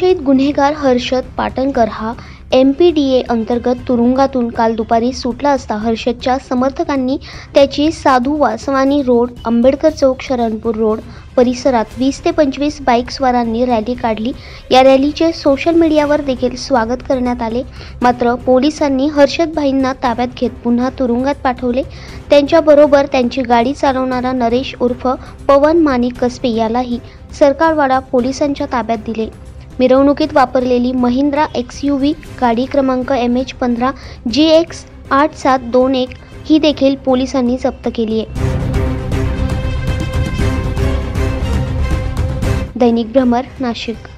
संशयित गुन्हेगार हर्षद पाटणकर हा MPDA अंतर्गत तुरुंगातून काल दुपारी सुटला असता हर्षदच्या समर्थकांनी त्याची साधू वासवानी रोड, आंबेडकर चौक, शरणपूर रोड परिसरात 20 ते 25 बाईकस्वारांनी रॅली काढली। या रॅलीचे सोशल मीडियावर देखील स्वागत करण्यात आले। मात्र पोलिसांनी हर्षद भाईंना ताब्यात घेत पुन्हा तुरुंगात पाठवले। त्यांच्याबरोबर त्यांची गाडी चालवणारा नरेश उर्फ पवन माणिक कसबे यालाही सरकारवाडा पोलिसांच्या ताब्यात दिले। मिरवणुकीत वापरलेली महिंद्रा XUV गाडी क्रमांक MH15 GX 8721 ही देखील पोलिसांनी जप्त केली आहे। दैनिक भ्रमर, नाशिक।